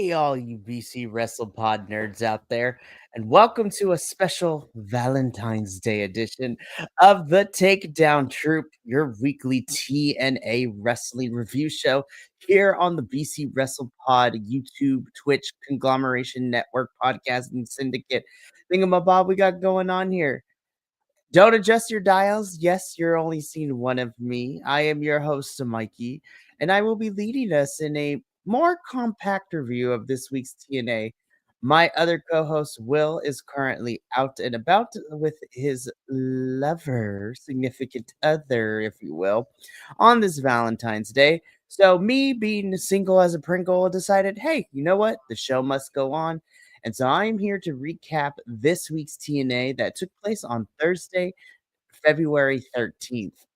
Hey, all you BC WrestlePod nerds out there, and welcome to a special Valentine's Day edition of the Takedown Troupe, your weekly TNA wrestling review show here on the BC WrestlePod YouTube, Twitch, Conglomeration Network, Podcasting Syndicate. Thingamabob we got going on here. Don't adjust your dials. Yes, you're only seeing one of me. I am your host, Mikey, and I will be leading us in a more compact review of this week's TNA. My other co host, Will, is currently out and about with his lover, significant other, if you will, on this Valentine's Day. So, me being single as a Pringle, decided, hey, you know what? The show must go on. And so I am here to recap this week's TNA that took place on Thursday, February 13th.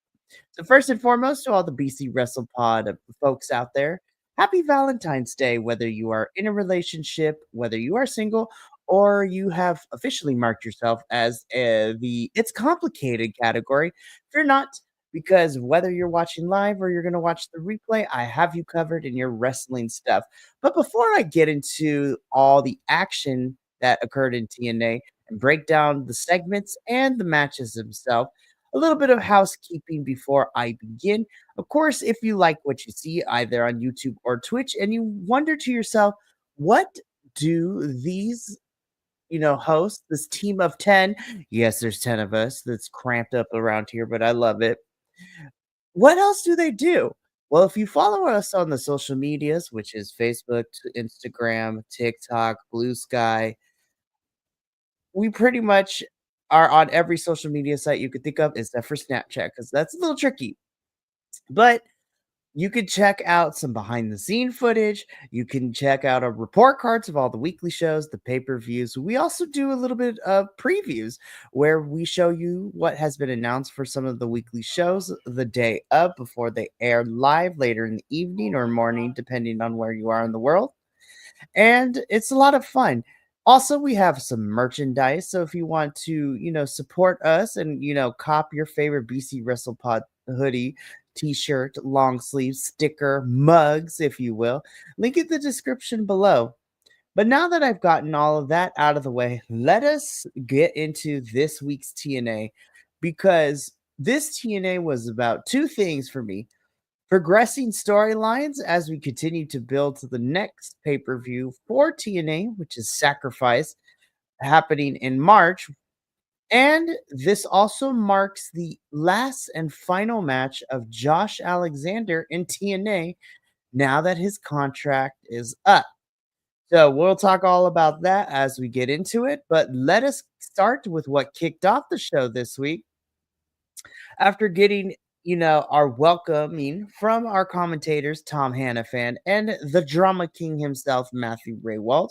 So, first and foremost, to all the BC WrestlePod folks out there, happy Valentine's Day, whether you are in a relationship, whether you are single, or you have officially marked yourself as the It's Complicated category. If you're not, because whether you're watching live or you're going to watch the replay, I have you covered in your wrestling stuff. But before I get into all the action that occurred in TNA and break down the segments and the matches themselves, a little bit of housekeeping before I begin. Of course, if you like what you see either on YouTube or Twitch and you wonder to yourself, what do these hosts, this team of 10, yes, there's 10 of us that's cramped up around here, but I love it. What else do they do? Well, if you follow us on the social medias, which is Facebook, Instagram, TikTok, Blue Sky, we pretty much are on every social media site you could think of except for Snapchat because that's a little tricky. But you could check out some behind the scene footage. You can check out our report cards of all the weekly shows, the pay per views. We also do a little bit of previews where we show you what has been announced for some of the weekly shows the day of before they air live later in the evening or morning, depending on where you are in the world, and it's a lot of fun. Also, we have some merchandise. So if you want to, support us and, cop your favorite BC WrestlePod hoodie, t-shirt, long sleeve, sticker, mugs, if you will, link in the description below. But now that I've gotten all of that out of the way, let us get into this week's TNA because this TNA was about two things for me: progressing storylines as we continue to build to the next pay-per-view for TNA, which is Sacrifice, happening in March. And this also marks the last and final match of Josh Alexander in TNA now that his contract is up. So we'll talk all about that as we get into it. But let us start with what kicked off the show this week after getting our welcoming from our commentators Tom Hannafan and the drama king himself Matthew Raywald.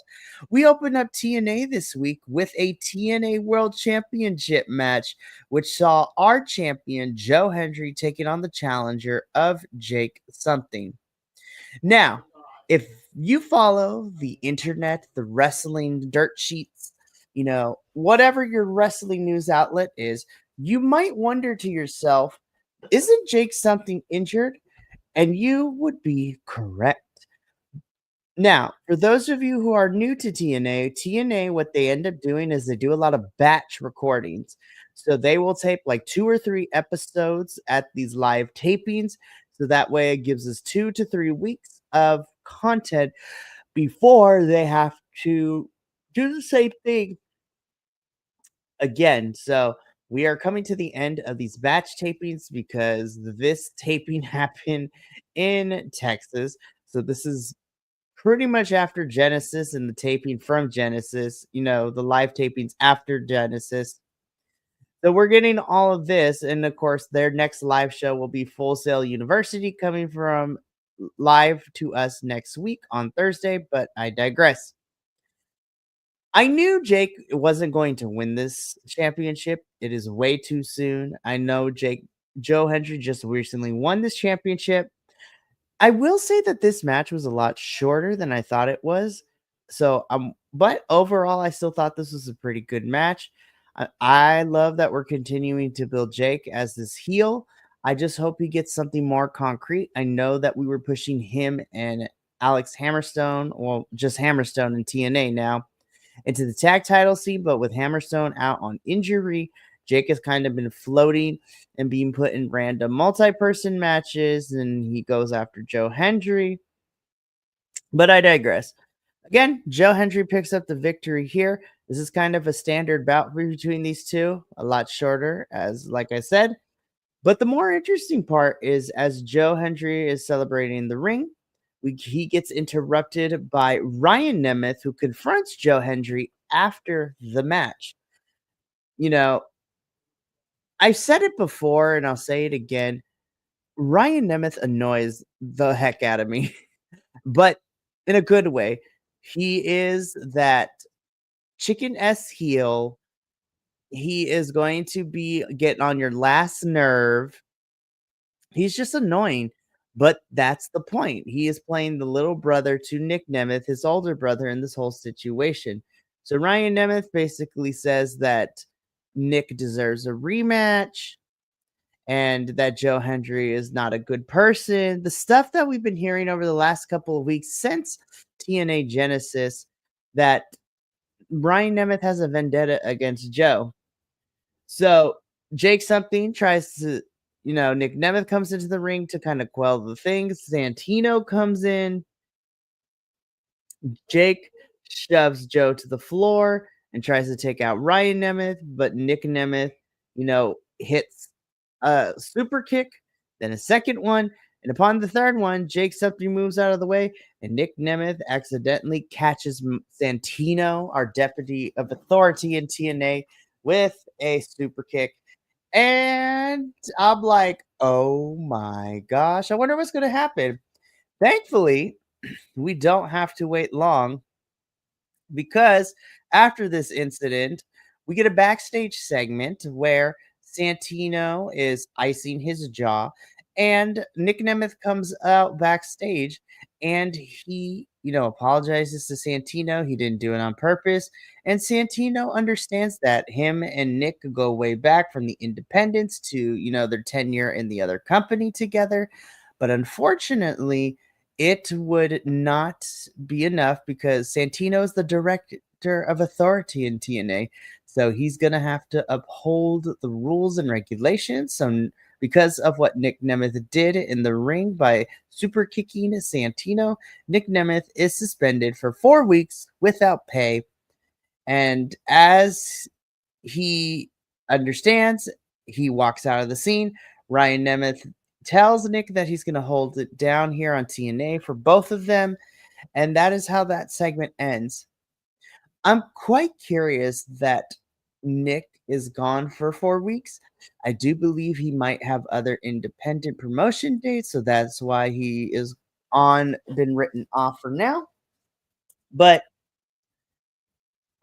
We opened up TNA this week with a TNA World Championship match, which saw our champion Joe Hendry taking on the challenger of Jake something. Now, if you follow the internet, the wrestling dirt sheets, whatever your wrestling news outlet is, you might wonder to yourself, isn't Jake something injured? And you would be correct. Now, for those of you who are new to TNA, what they end up doing is they do a lot of batch recordings. So they will tape like 2 or 3 episodes at these live tapings. So that way it gives us 2 to 3 weeks of content before they have to do the same thing again. So we are coming to the end of these batch tapings because this taping happened in Texas. So this is pretty much after Genesis and the taping from Genesis, the live tapings after Genesis. So we're getting all of this. And of course, their next live show will be Full Sail University coming from live to us next week on Thursday, but I digress. I knew Jake wasn't going to win this championship. It is way too soon. I know Joe Hendry just recently won this championship. I will say that this match was a lot shorter than I thought it was. So, but overall, I still thought this was a pretty good match. I love that we're continuing to build Jake as this heel. I just hope he gets something more concrete. I know that we were pushing him and Alex Hammerstone, well, just Hammerstone and TNA now, into the tag title scene, but with Hammerstone out on injury, Jake has kind of been floating and being put in random multi-person matches, and he goes after Joe Hendry. But I digress. Again, Joe Hendry picks up the victory here. This is kind of a standard bout between these two, a lot shorter, as like I said. But the more interesting part is as Joe Hendry is celebrating in the ring, he gets interrupted by Ryan Nemeth, who confronts Joe Hendry after the match. You know, I've said it before and I'll say it again. Ryan Nemeth annoys the heck out of me, but in a good way. He is that chicken S heel. He is going to be getting on your last nerve. He's just annoying, but that's the point. He is playing the little brother to Nick Nemeth, his older brother, in this whole situation. So Ryan Nemeth basically says that Nick deserves a rematch and that Joe Hendry is not a good person. The stuff that we've been hearing over the last couple of weeks since TNA Genesis, that Ryan Nemeth has a vendetta against Joe. So Jake something tries to, Nick Nemeth comes into the ring to kind of quell the things. Santino comes in. Jake shoves Joe to the floor and tries to take out Ryan Nemeth, but Nick Nemeth, hits a super kick, then a second one. And upon the third one, Jake something moves out of the way, and Nick Nemeth accidentally catches Santino, our deputy of authority in TNA, with a super kick. And I'm like, oh my gosh, I wonder what's going to happen. Thankfully, we don't have to wait long because after this incident, we get a backstage segment where Santino is icing his jaw, and Nick Nemeth comes out backstage and he, apologizes to Santino. He didn't do it on purpose. And Santino understands that him and Nick go way back from the independents to, their tenure in the other company together. But unfortunately, it would not be enough because Santino is the director of authority in TNA. So he's going to have to uphold the rules and regulations. So because of what Nick Nemeth did in the ring by super kicking Santino, Nick Nemeth is suspended for 4 weeks without pay. And as he understands, he walks out of the scene. Ryan Nemeth tells Nick that he's going to hold it down here on TNA for both of them. And that is how that segment ends. I'm quite curious that Nick is gone for 4 weeks. I do believe he might have other independent promotion dates, so that's why he is been written off for now. But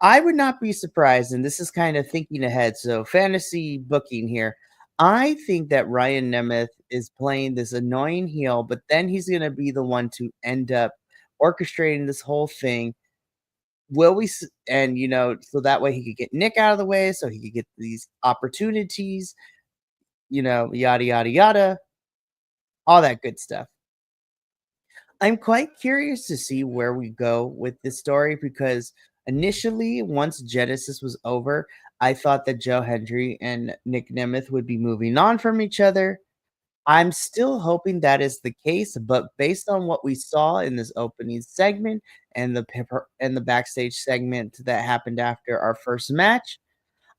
I would not be surprised, and this is kind of thinking ahead, so fantasy booking here. I think that Ryan Nemeth is playing this annoying heel, but then he's going to be the one to end up orchestrating this whole thing. Will we and so that way he could get Nick out of the way so he could get these opportunities, yada yada yada, all that good stuff. I'm quite curious to see where we go with this story because initially, once Genesis was over, I thought that Joe Hendry and Nick Nemeth would be moving on from each other. I'm still hoping that is the case, but based on what we saw in this opening segment and the backstage segment that happened after our first match,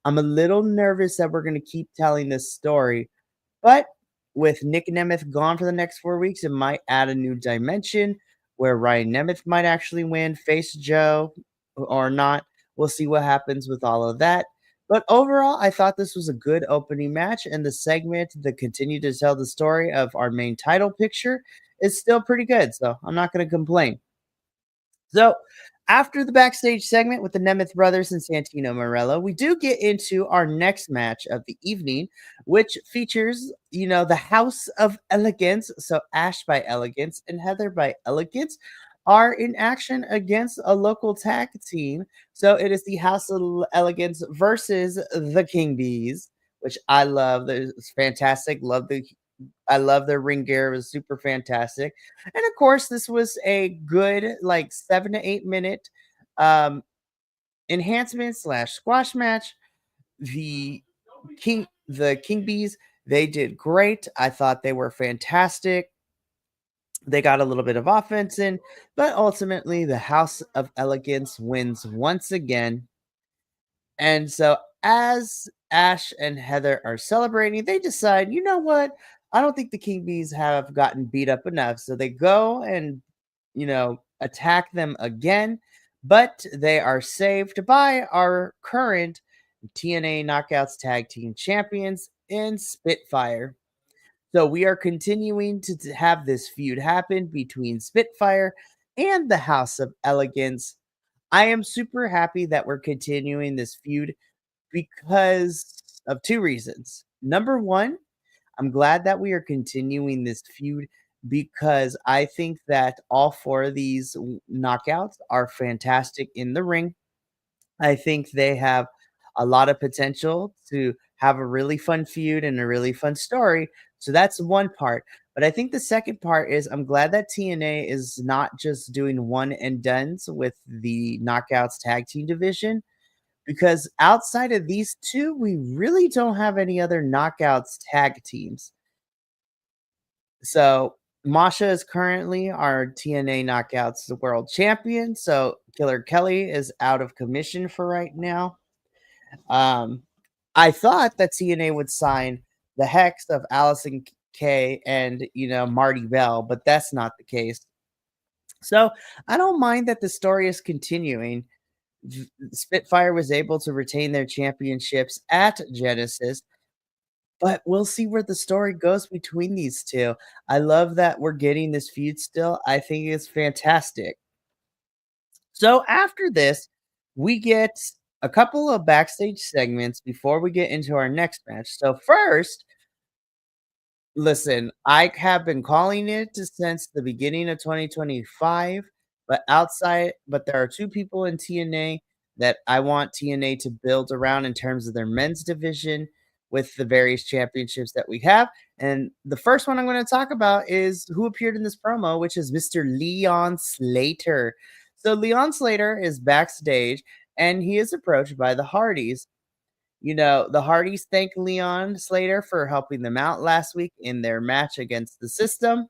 I'm a little nervous that we're going to keep telling this story. But with Nick Nemeth gone for the next 4 weeks, it might add a new dimension where Ryan Nemeth might actually win, face Joe or not. We'll see what happens with all of that. But overall, I thought this was a good opening match, and the segment that continued to tell the story of our main title picture is still pretty good. So I'm not going to complain. So, after the backstage segment with the Nemeth brothers and Santino Marella, we do get into our next match of the evening, which features, the House of Elegance. So, Ash by Elegance and Heather by Elegance are in action against a local tag team. So, it is the House of Elegance versus the King Bees, which I love. It's fantastic. Love the I love their ring gear. It was super fantastic. And of course, this was a good like 7 to 8 minute um enhancement slash squash match. The King Bees, they did great. I thought they were fantastic. They got a little bit of offense in, but ultimately the House of Elegance wins once again. And so as Ash and Heather are celebrating, they decide, you know what? I don't think the King Bees have gotten beat up enough. So they go and, attack them again, but they are saved by our current TNA Knockouts Tag Team Champions in Spitfire. So we are continuing to have this feud happen between Spitfire and the House of Elegance. I am super happy that we're continuing this feud because of two reasons. Number one, I'm glad that we are continuing this feud because I think that all four of these knockouts are fantastic in the ring. I think they have a lot of potential to have a really fun feud and a really fun story. So that's one part. But I think the second part is I'm glad that TNA is not just doing one and dones with the Knockouts tag team division because outside of these two, we really don't have any other Knockouts tag teams. So Masha is currently our TNA Knockouts World Champion. So Killer Kelly is out of commission for right now. Um, I thought that TNA would sign the Hex of Allison K and Marty Bell, but that's not the case. So I don't mind that the story is continuing. Spitfire was able to retain their championships at Genesis, but we'll see where the story goes between these two. I love that we're getting this feud still. I think it's fantastic. So after this, we get a couple of backstage segments before we get into our next match. So first, listen, I have been calling it since the beginning of 2025, but there are two people in TNA that I want TNA to build around in terms of their men's division with the various championships that we have. And the first one I'm going to talk about is who appeared in this promo, which is Mr. Leon Slater. So Leon Slater is backstage and he is approached by the Hardys. The Hardys thank Leon Slater for helping them out last week in their match against the System.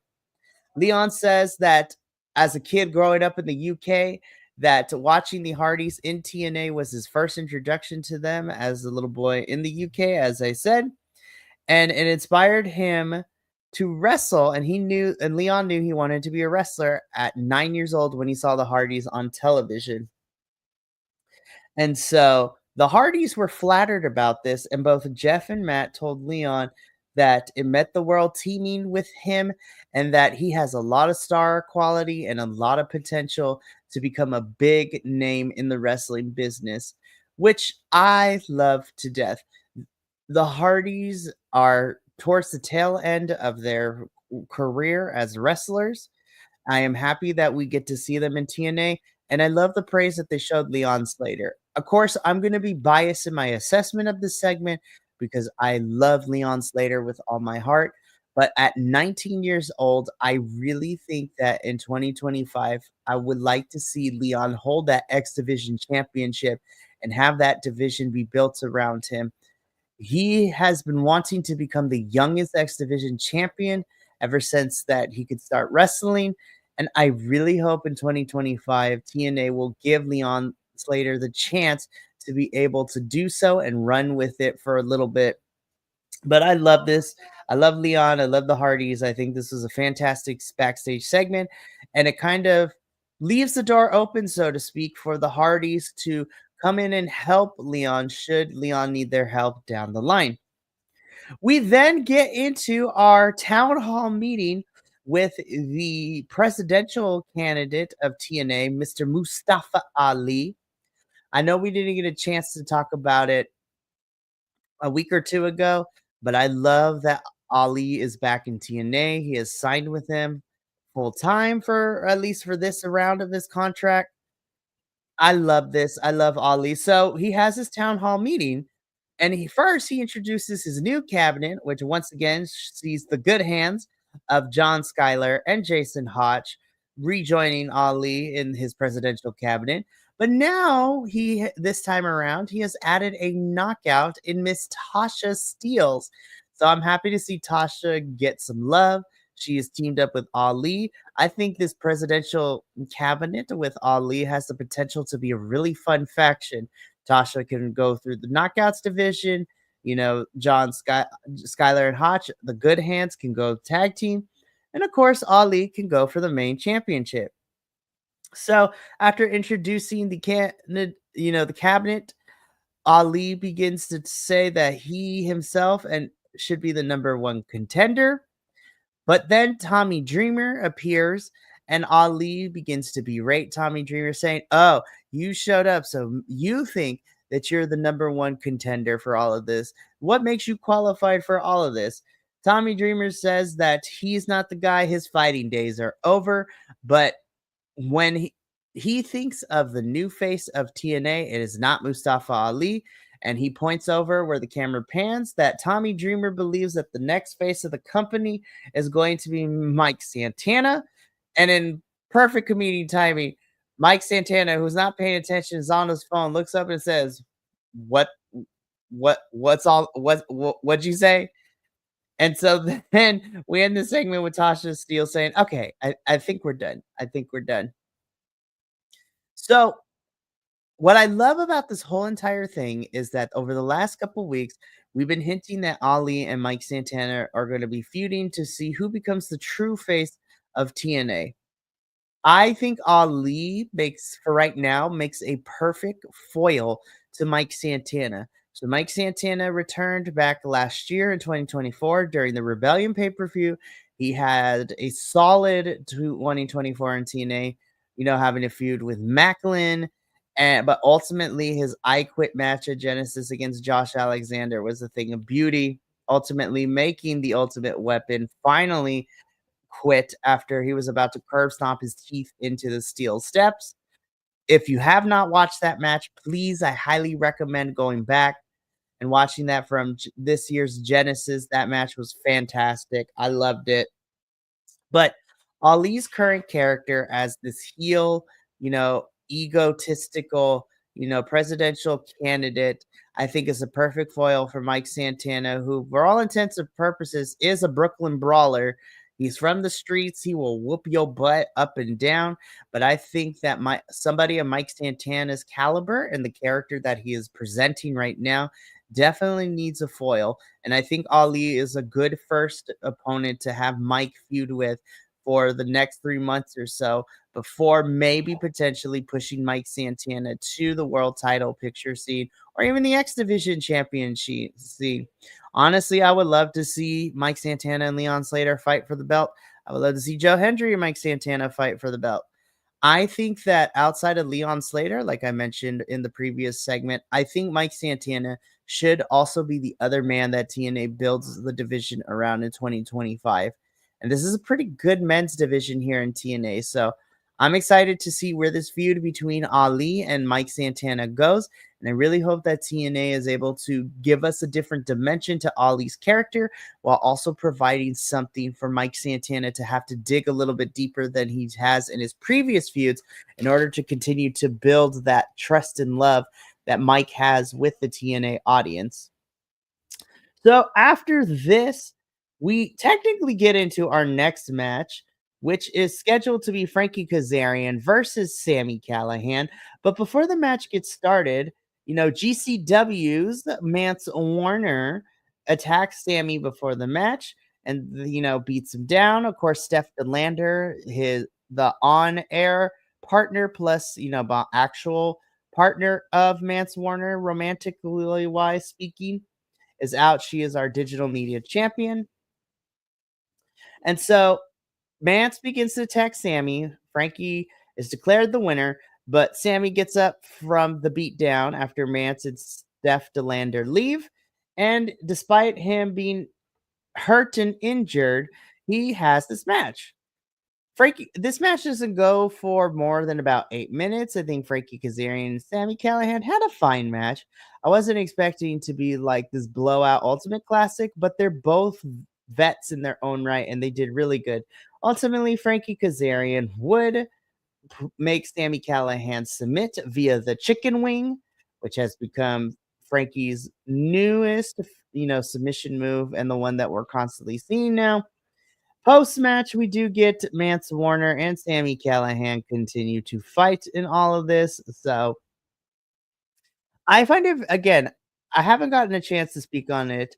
Leon says that as a kid growing up in the UK, that watching the Hardys in TNA was his first introduction to them as a little boy in the UK, as I said, and it inspired him to wrestle. And Leon knew he wanted to be a wrestler at 9 years old when he saw the Hardys on television. And so the Hardys were flattered about this, and both Jeff and Matt told Leon that it meant the world teaming with him and that he has a lot of star quality and a lot of potential to become a big name in the wrestling business, which I love to death. The Hardys are towards the tail end of their career as wrestlers. I am happy that we get to see them in TNA, and I love the praise that they showed Leon Slater. Of course, I'm going to be biased in my assessment of this segment because I love Leon Slater with all my heart. But at 19 years old, I really think that in 2025, I would like to see Leon hold that X Division championship and have that division be built around him. He has been wanting to become the youngest X Division champion ever since that he could start wrestling. And I really hope in 2025, TNA will give Leon Slater the chance to be able to do so and run with it for a little bit. But I love this. I love Leon. I love the Hardys. I think this is a fantastic backstage segment. And it kind of leaves the door open, so to speak, for the Hardys to come in and help Leon should Leon need their help down the line. We then get into our town hall meeting with the presidential candidate of TNA, Mr. Mustafa Ali. I know we didn't get a chance to talk about it a week or two ago, but I love that Ali is back in TNA. He has signed with him full time for at least for this round of his contract. I love this. I love Ali. So he has his town hall meeting And he introduces his new cabinet, which once again sees the good hands of John Schuyler and Jason Hotch rejoining Ali in his presidential cabinet. But now this time around, he has added a knockout in Miss Tasha Steeles. So I'm happy to see Tasha get some love. She is teamed up with Ali. I think this presidential cabinet with Ali has the potential to be a really fun faction. Tasha can go through the knockouts division. Schuyler and Hotch, the good hands, can go tag team. And of course, Ali can go for the main championship. So after introducing the cabinet, Ali begins to say that he himself and should be the number one contender. But then Tommy Dreamer appears and Ali begins to berate Tommy Dreamer, saying, "Oh, you showed up, so you think that you're the number one contender for all of this. What makes you qualified for all of this?" Tommy Dreamer says that he's not the guy, his fighting days are over, but when he thinks of the new face of TNA, it is not Mustafa Ali. And he points over where the camera pans that Tommy Dreamer believes that the next face of the company is going to be Mike Santana. And in perfect comedic timing, Mike Santana, who's not paying attention, is on his phone, looks up and says, "What, what'd you say?" And so then we end the segment with Tasha Steele saying, "Okay, I think we're done. I think we're done." So what I love about this whole entire thing is that over the last couple weeks, we've been hinting that Ali and Mike Santana are going to be feuding to see who becomes the true face of TNA. I think Ali for right now, makes a perfect foil to Mike Santana. So Mike Santana returned back last year in 2024 during the Rebellion pay-per-view. He had a solid 2024 in TNA, having a feud with Macklin. But ultimately, his I Quit match at Genesis against Josh Alexander was a thing of beauty, ultimately making the Ultimate Weapon finally quit after he was about to curb stomp his teeth into the steel steps. If you have not watched that match, please, I highly recommend going back and watching that from this year's Genesis. That match was fantastic. I loved it. But Ali's current character as this heel, egotistical, presidential candidate, I think is a perfect foil for Mike Santana, who, for all intents and purposes, is a Brooklyn brawler. He's from the streets. He will whoop your butt up and down. But I think that somebody of Mike Santana's caliber and the character that he is presenting right now definitely needs a foil. And I think Ali is a good first opponent to have Mike feud with for the next 3 months or so before maybe potentially pushing Mike Santana to the world title picture scene or even the X Division championship scene. Honestly, I would love to see Mike Santana and Leon Slater fight for the belt. I would love to see Joe Hendry and Mike Santana fight for the belt. I think that outside of Leon Slater, like I mentioned in the previous segment, I think Mike Santana should also be the other man that TNA builds the division around in 2025. And this is a pretty good men's division here in TNA. So I'm excited to see where this feud between Ali and Mike Santana goes. And I really hope that TNA is able to give us a different dimension to Ali's character while also providing something for Mike Santana to have to dig a little bit deeper than he has in his previous feuds in order to continue to build that trust and love that Mike has with the TNA audience. So after this, we technically get into our next match, which is scheduled to be Frankie Kazarian versus Sami Callihan. But before the match gets started, GCW's Mance Warner attacks Sami before the match and beats him down. Of course, Steph DeLander, the on-air partner plus actual partner of Mance Warner, romantically wise speaking, is out. She is our digital media champion. And so Mance begins to attack Sami. Frankie is declared the winner, but Sami gets up from the beatdown after Mance and Steph DeLander leave. And despite him being hurt and injured, he has this match. Frankie, this match doesn't go for more than about 8 minutes. I think Frankie Kazarian and Sammy Callahan had a fine match. I wasn't expecting to be like this blowout ultimate classic, but they're both vets in their own right, and they did really good. Ultimately, Frankie Kazarian would make Sammy Callahan submit via the chicken wing, which has become Frankie's newest, submission move and the one that we're constantly seeing now. Post match, we do get Mance Warner and Sammy Callahan continue to fight in all of this. So I find it again, I haven't gotten a chance to speak on it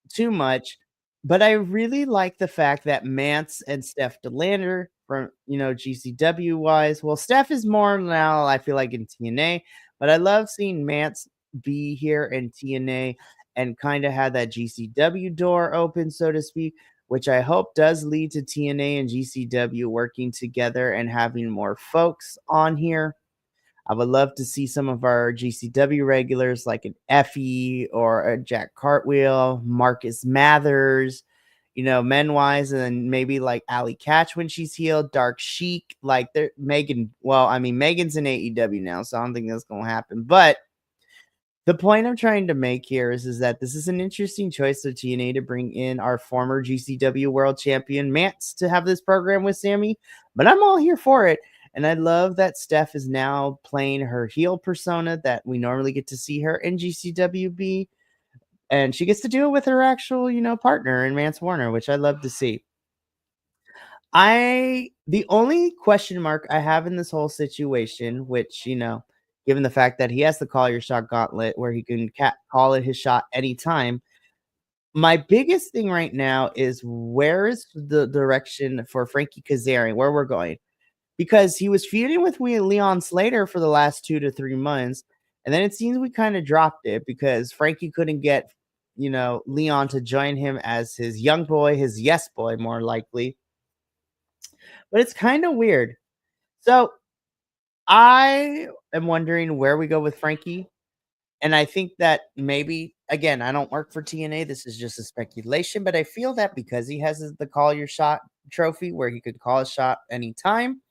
too much, but I really like the fact that Mance and Steph Delander from GCW wise. Well, Steph is more now, I feel like in TNA, but I love seeing Mance be here in TNA and kind of have that GCW door open, so to speak, which I hope does lead to TNA and GCW working together and having more folks on here. I would love to see some of our GCW regulars like an Effie or a Jack Cartwheel, Marcus Mathers, men wise, and then maybe like Allie Catch when she's healed, Dark Sheik, like they're Megan. Well, I mean, Megan's in AEW now, so I don't think that's going to happen. But the point I'm trying to make here is that this is an interesting choice of TNA to bring in our former GCW World Champion Mance to have this program with Sammy, but I'm all here for it. And I love that Steph is now playing her heel persona that we normally get to see her in GCWB, and she gets to do it with her actual, partner in Mance Warner, which I love to see. The only question mark I have in this whole situation, which, given the fact that he has the call your shot gauntlet where he can call it his shot anytime, my biggest thing right now is where is the direction for Frankie Kazarian, where we're going? Because he was feuding with Leon Slater for the last 2 to 3 months, and then it seems we kind of dropped it because Frankie couldn't get, Leon to join him as his young boy, his yes boy, more likely. But it's kind of weird. So I am wondering where we go with Frankie. And I think that maybe, again, I don't work for TNA. This is just a speculation, but I feel that because he has the call your shot trophy where he could call a shot anytime,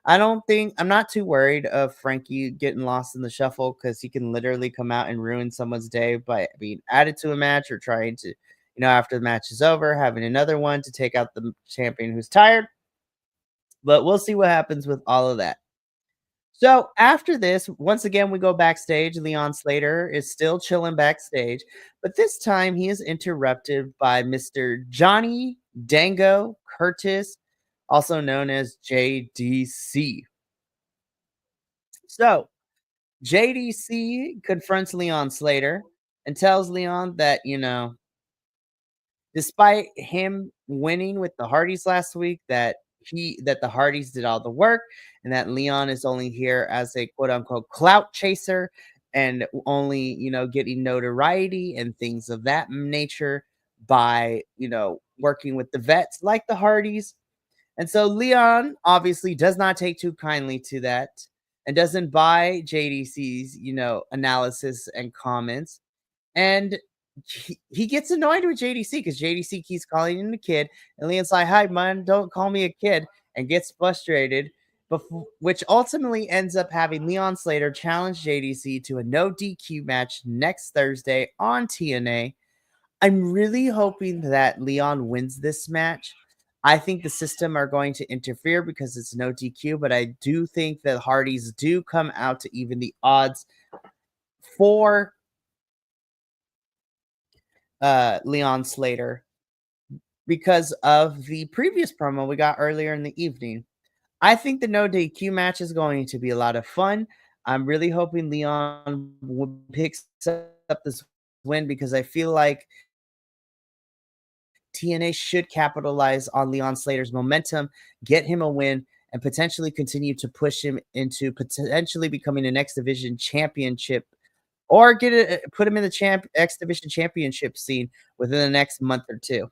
I'm not too worried of Frankie getting lost in the shuffle because he can literally come out and ruin someone's day by being added to a match or trying to, after the match is over, having another one to take out the champion who's tired. But we'll see what happens with all of that. So after this, once again, we go backstage. Leon Slater is still chilling backstage, but this time he is interrupted by Mr. Johnny Dango Curtis, also known as JDC. So JDC confronts Leon Slater and tells Leon that, despite him winning with the Hardys last week, that the Hardys did all the work and that Leon is only here as a quote unquote clout chaser and only, getting notoriety and things of that nature by, working with the vets like the Hardys. And so Leon obviously does not take too kindly to that and doesn't buy JDC's, analysis and comments. And he gets annoyed with JDC because JDC keeps calling him a kid. And Leon's like, hi, man, don't call me a kid. And gets frustrated, which ultimately ends up having Leon Slater challenge JDC to a no DQ match next Thursday on TNA. I'm really hoping that Leon wins this match. I think the system are going to interfere because it's no DQ, but I do think that Hardys do come out to even the odds for Leon Slater because of the previous promo we got earlier in the evening. I think the no DQ match is going to be a lot of fun. I'm really hoping Leon picks up this win because I feel like TNA should capitalize on Leon Slater's momentum, get him a win, and potentially continue to push him into potentially becoming an X Division championship or put him in the X Division championship scene within the next month or two.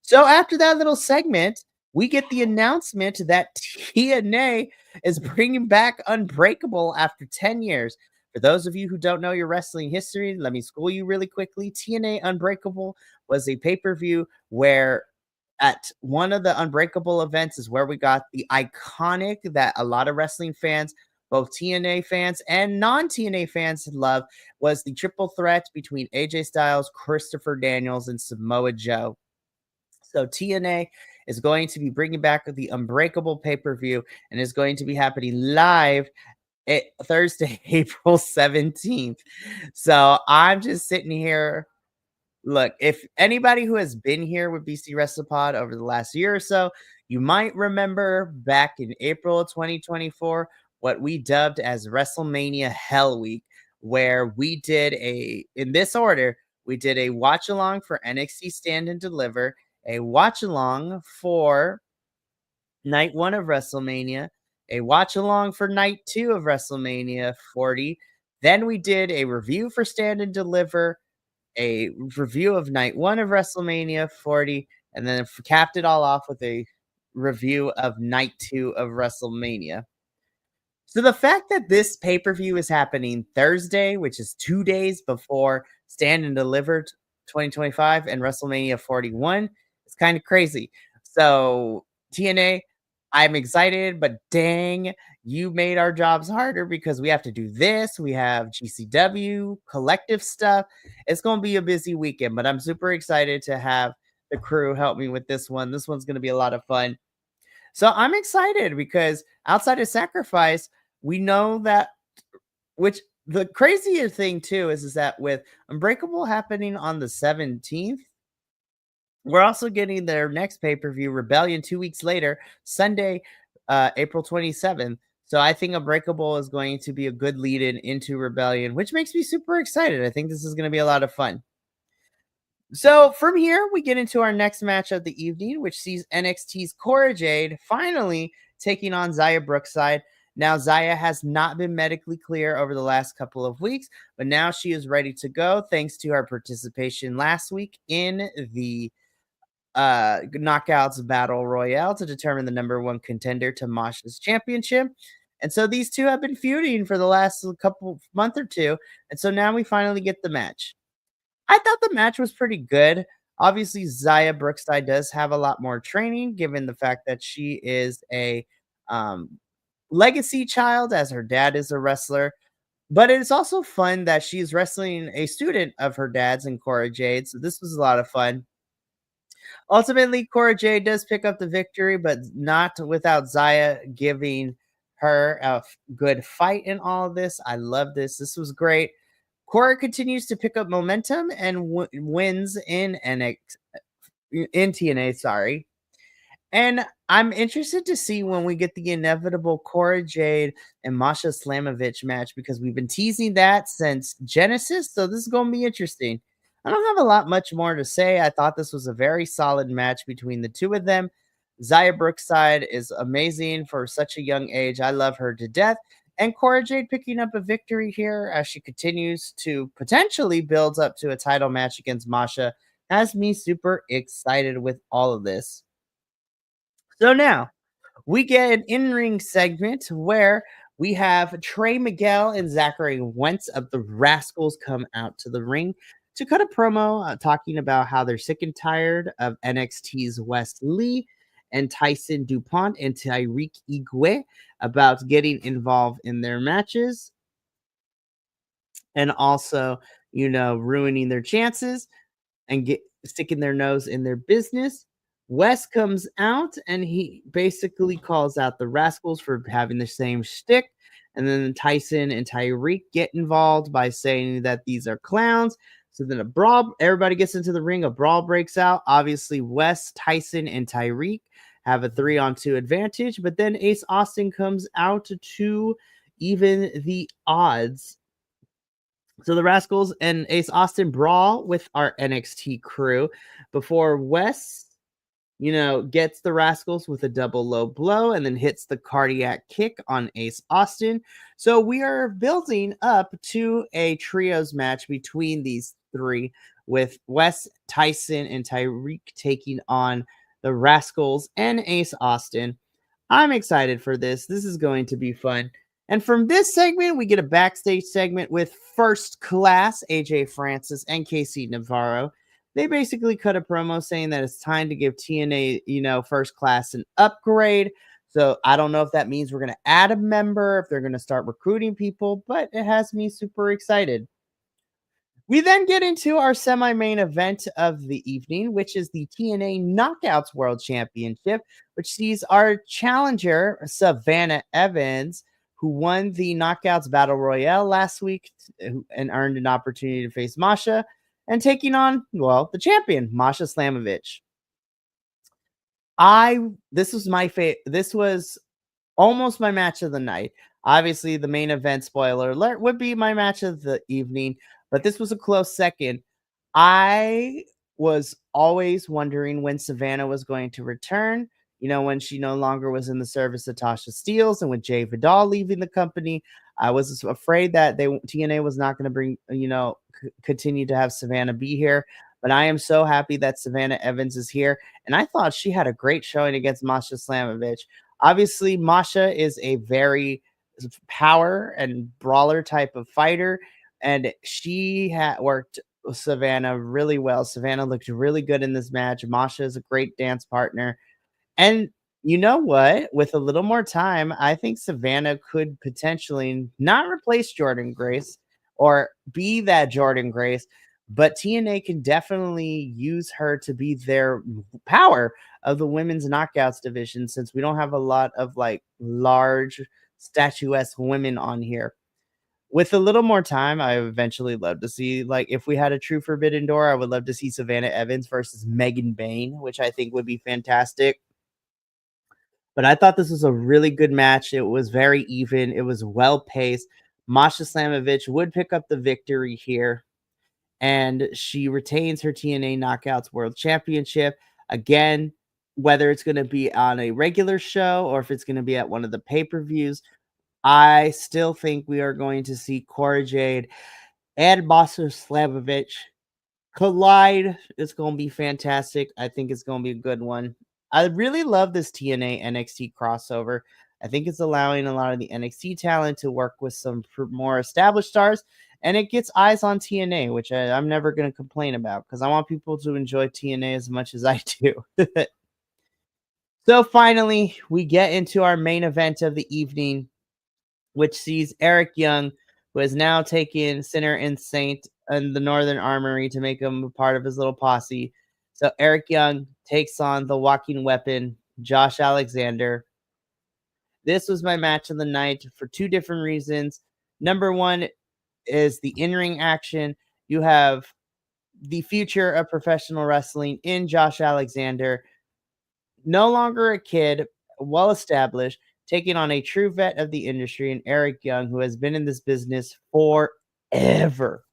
So after that little segment, we get the announcement that TNA is bringing back Unbreakable after 10 years. For those of you who don't know your wrestling history, let me school you really quickly. TNA Unbreakable was a pay-per-view where at one of the Unbreakable events is where we got the iconic that a lot of wrestling fans, both TNA fans and non-TNA fans love, was the triple threat between AJ Styles, Christopher Daniels, and Samoa Joe. So TNA is going to be bringing back the Unbreakable pay-per-view and is going to be happening live Thursday, April 17th. So I'm just sitting here. Look, if anybody who has been here with BC WrestlePod over the last year or so, you might remember back in April of 2024 what we dubbed as WrestleMania Hell Week, where we did in this order, we did a watch along for NXT Stand and Deliver, a watch along for night one of WrestleMania, a watch along for night two of WrestleMania 40. Then we did a review for Stand and Deliver, a review of night one of WrestleMania 40, and then capped it all off with a review of night two of WrestleMania. So the fact that this pay per view is happening Thursday, which is 2 days before Stand and Deliver 2025 and WrestleMania 41, is kind of crazy. So TNA, I'm excited, but dang, you made our jobs harder because we have to do this. We have GCW collective stuff. It's going to be a busy weekend, but I'm super excited to have the crew help me with this one. This one's going to be a lot of fun. So I'm excited because outside of Sacrifice, we know that, which the crazier thing too is that with Unbreakable happening on the 17th, we're also getting their next pay-per-view, Rebellion, 2 weeks later, Sunday, April 27th. So I think Unbreakable is going to be a good lead-in into Rebellion, which makes me super excited. I think this is going to be a lot of fun. So from here, we get into our next match of the evening, which sees NXT's Cora Jade finally taking on Zaya Brookside. Now, Zaya has not been medically clear over the last couple of weeks, but now she is ready to go thanks to her participation last week in the Knockouts Battle Royale to determine the number one contender to Masha's championship. And so these two have been feuding for the last couple month or two. And so now we finally get the match. I thought the match was pretty good. Obviously, Zaya Brookside does have a lot more training, given the fact that she is a um, legacy child, as her dad is a wrestler. But it's also fun that she's wrestling a student of her dad's in Cora Jade. So this was a lot of fun. Ultimately, Cora Jade does pick up the victory, but not without Zaya giving her a good fight in all of this. I love this. This was great. Cora continues to pick up momentum and wins in TNA, sorry. And I'm interested to see when we get the inevitable Cora Jade and Masha Slamovich match because we've been teasing that since Genesis. So this is going to be interesting. I don't have a lot much more to say. I thought this was a very solid match between the two of them. Zaya Brookside is amazing for such a young age. I love her to death. And Cora Jade picking up a victory here as she continues to potentially build up to a title match against Masha has me super excited with all of this. So now we get an in-ring segment where we have Trey Miguel and Zachary Wentz of the Rascals come out to the ring to cut a promo talking about how they're sick and tired of NXT's Wes Lee and Tyson DuPont and Tyreek Igwe about getting involved in their matches and also, ruining their chances and sticking their nose in their business. Wes comes out and he basically calls out the Rascals for having the same shtick. And then Tyson and Tyreek get involved by saying that these are clowns. So then a brawl, everybody gets into the ring, a brawl breaks out. Obviously, Wes, Tyson, and Tyreek have a 3-on-2 advantage, but then Ace Austin comes out to even the odds. So the Rascals and Ace Austin brawl with our NXT crew before Wes, gets the Rascals with a double low blow and then hits the cardiac kick on Ace Austin. So we are building up to a trios match between these three with Wes, Tyson, and Tyreek taking on the Rascals and Ace Austin. I'm excited for this. This is going to be fun. And from this segment, we get a backstage segment with First Class, AJ Francis, and Casey Navarro. They basically cut a promo saying that it's time to give TNA, first class an upgrade. So I don't know if that means we're going to add a member, if they're going to start recruiting people, but it has me super excited. We then get into our semi main event of the evening, which is the TNA Knockouts World Championship, which sees our challenger, Savannah Evans, who won the Knockouts Battle Royale last week and earned an opportunity to face Masha, and taking on, well, the champion, Masha Slamovich. I this was my this was almost my match of the night. Obviously, the main event, spoiler alert, would be my match of the evening, but this was a close second. I was always wondering when Savannah was going to return. When she no longer was in the service of Tasha Steeles and with Jay Vidal leaving the company, I was afraid that TNA was not going to bring, continue to have Savannah be here. But I am so happy that Savannah Evans is here. And I thought she had a great showing against Masha Slamovich. Obviously, Masha is a very power and brawler type of fighter, and she had worked Savannah really well. Savannah looked really good in this match. Masha is a great dance partner. And you know what? With a little more time, I think Savannah could potentially not replace Jordan Grace or be that Jordan Grace, but TNA can definitely use her to be their power of the women's knockouts division, since we don't have a lot of like large statuesque women on here. With a little more time, I eventually love to see, like, if we had a true Forbidden Door, I would love to see Savannah Evans versus Megan Bain, which I think would be fantastic. But I thought this was a really good match. It was very even. It was well paced. Masha Slamovich would pick up the victory here, and she retains her TNA Knockouts World Championship. Again, whether it's going to be on a regular show or if it's going to be at one of the pay-per-views, I still think we are going to see Cora Jade and Masha Slamovich collide. It's going to be fantastic. I think it's going to be a good one. I really love this TNA NXT crossover. I think it's allowing a lot of the NXT talent to work with some more established stars, and it gets eyes on TNA, which I'm never going to complain about because I want people to enjoy TNA as much as I do. So finally, we get into our main event of the evening, which sees Eric Young, who has now taken Sinner and Saint and the Northern Armory to make him a part of his little posse. So Eric Young takes on the walking weapon, Josh Alexander. This was my match of the night for two different reasons. Number one is the in-ring action. You have the future of professional wrestling in Josh Alexander, no longer a kid, well established, taking on a true vet of the industry and Eric Young, who has been in this business forever.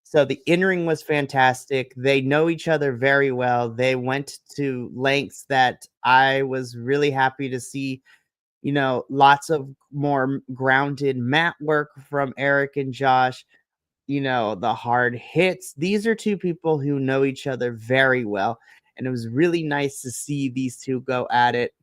So the in-ring was fantastic. They know each other very well. They went to lengths that I was really happy to see. Lots of more grounded mat work from Eric and Josh. The hard hits. These are two people who know each other very well. And it was really nice to see these two go at it.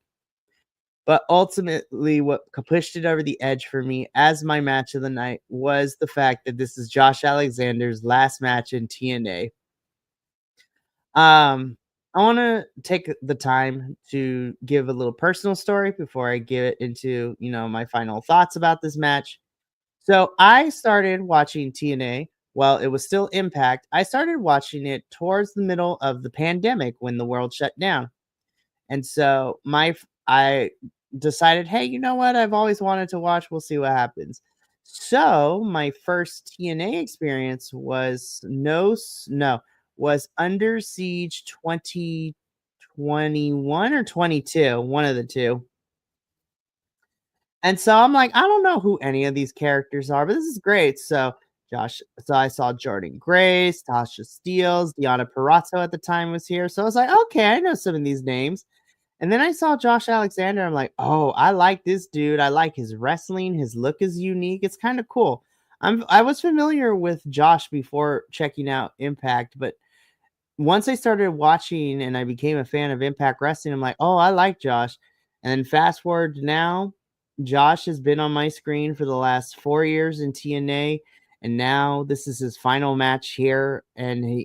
But ultimately, what pushed it over the edge for me as my match of the night was the fact that this is Josh Alexander's last match in TNA. I want to take the time to give a little personal story before I get into, my final thoughts about this match. So I started watching TNA while it was still Impact. I started watching it towards the middle of the pandemic when the world shut down. And so I decided, hey, you know what? I've always wanted to watch. We'll see what happens. So my first TNA experience was was Under Siege 2021 or 22, one of the two. And so I'm like, I don't know who any of these characters are, but this is great. So I saw Jordan Grace, Tasha Steeles, Deanna Purrazzo at the time was here. So I was like, okay, I know some of these names. And then I saw Josh Alexander. I'm like, oh, I like this dude. I like his wrestling. His look is unique. It's kind of cool. I was familiar with Josh before checking out Impact, but once I started watching and I became a fan of Impact Wrestling, I'm like, oh, I like Josh. And then fast forward to now, Josh has been on my screen for the last 4 years in TNA, and now this is his final match here, and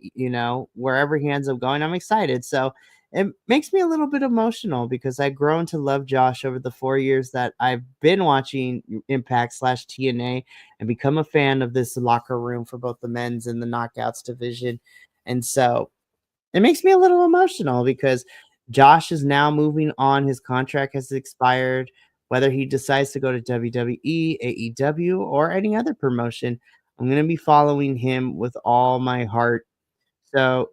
wherever he ends up going, I'm excited. So it makes me a little bit emotional because I've grown to love Josh over the 4 years that I've been watching Impact slash TNA and become a fan of this locker room for both the men's and the knockouts division. And so it makes me a little emotional because Josh is now moving on. His contract has expired. Whether he decides to go to WWE, AEW, or any other promotion, I'm going to be following him with all my heart. So,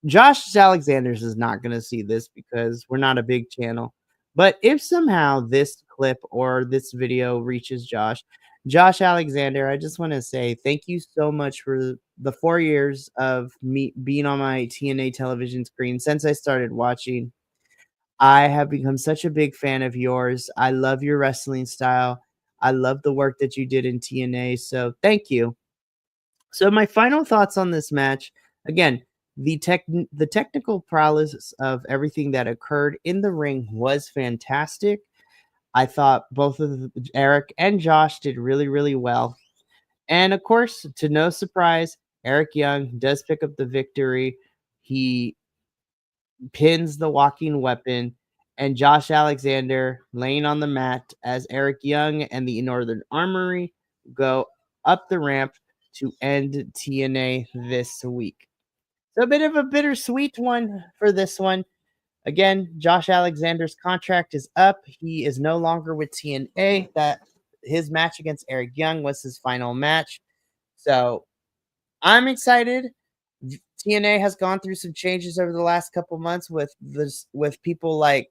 Josh Alexander's is not going to see this because we're not a big channel. But if somehow this clip or this video reaches Josh Alexander, I just want to say thank you so much for the 4 years of me being on my TNA television screen since I started watching. I have become such a big fan of yours. I love your wrestling style. I love the work that you did in TNA. So thank you. So my final thoughts on this match, again, the technical prowess of everything that occurred in the ring was fantastic. I thought both of Eric and Josh did really, really well. And of course, to no surprise, Eric Young does pick up the victory. He pins the walking weapon, and Josh Alexander laying on the mat as Eric Young and the Northern Armory go up the ramp to end TNA this week. So a bit of a bittersweet one for this one. Again, Josh Alexander's contract is up. He is no longer with TNA. That his match against Eric Young was his final match. So I'm excited. TNA has gone through some changes over the last couple months with people like,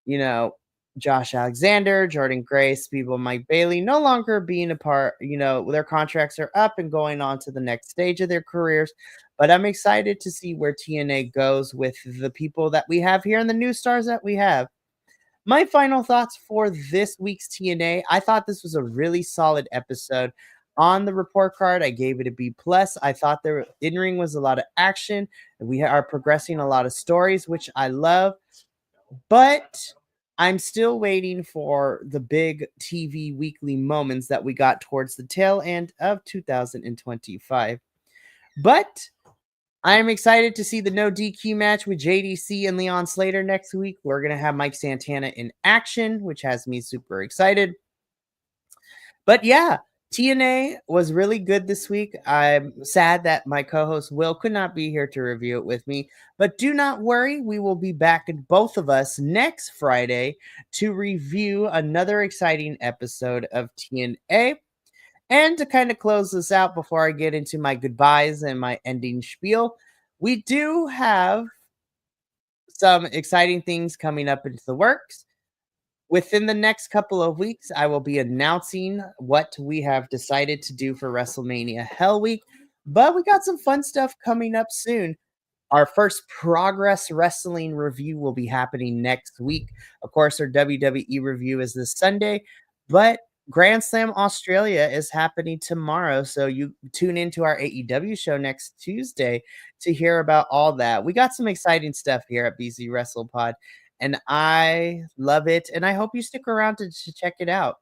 you know, Josh Alexander, Jordan Grace, people Mike Bailey no longer being a part, their contracts are up and going on to the next stage of their careers. But I'm excited to see where TNA goes with the people that we have here and the new stars that we have. My final thoughts for this week's TNA. I thought this was a really solid episode. On the report card, I gave it a B plus. I thought the in ring was a lot of action. We are progressing a lot of stories, which I love. But I'm still waiting for the big TV weekly moments that we got towards the tail end of 2025. But I'm excited to see the no DQ match with JDC and Leon Slater next week. We're going to have Mike Santana in action, which has me super excited. But yeah, TNA was really good this week. I'm sad that my co-host Will could not be here to review it with me, but do not worry, we will be back in both of us next Friday to review another exciting episode of TNA. And to kind of close this out before I get into my goodbyes and my ending spiel, we do have some exciting things coming up into the works. Within the next couple of weeks, I will be announcing what we have decided to do for WrestleMania Hell Week, but we got some fun stuff coming up soon. Our first Progress Wrestling review will be happening next week. Of course, our WWE review is this Sunday, but Grand Slam Australia is happening tomorrow. So you tune into our AEW show next Tuesday to hear about all that. We got some exciting stuff here at BZ WrestlePod, and I love it. And I hope you stick around to check it out.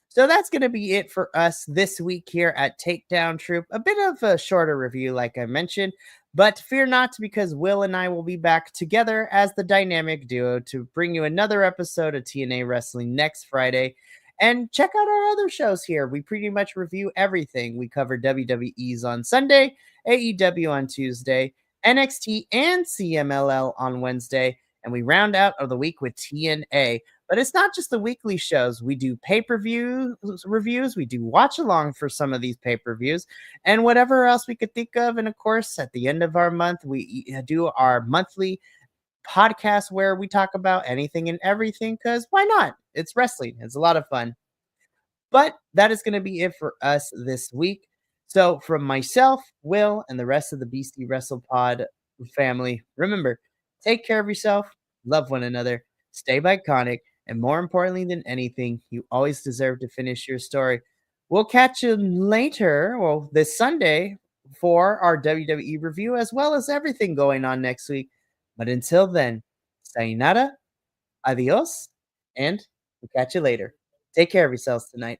So that's going to be it for us this week here at Takedown Troupe. A bit of a shorter review, like I mentioned, but fear not, because Will and I will be back together as the dynamic duo to bring you another episode of TNA Wrestling next Friday. And check out our other shows here. We pretty much review everything. We cover WWE's on Sunday, AEW on Tuesday, NXT and CMLL on Wednesday, and we round out of the week with TNA. But it's not just the weekly shows. We do pay-per-view reviews. We do watch-along for some of these pay-per-views and whatever else we could think of. And of course, at the end of our month, we do our monthly podcast where we talk about anything and everything, because why not? It's wrestling. It's a lot of fun. But that is going to be it for us this week. So from myself, Will, and the rest of the BC WrestlePod family, remember, take care of yourself, love one another, stay iconic, and more importantly than anything, you always deserve to finish your story. We'll catch you later, well, this Sunday, for our WWE review, as well as everything going on next week. But until then, sayonara, adios, and we'll catch you later. Take care of yourselves tonight.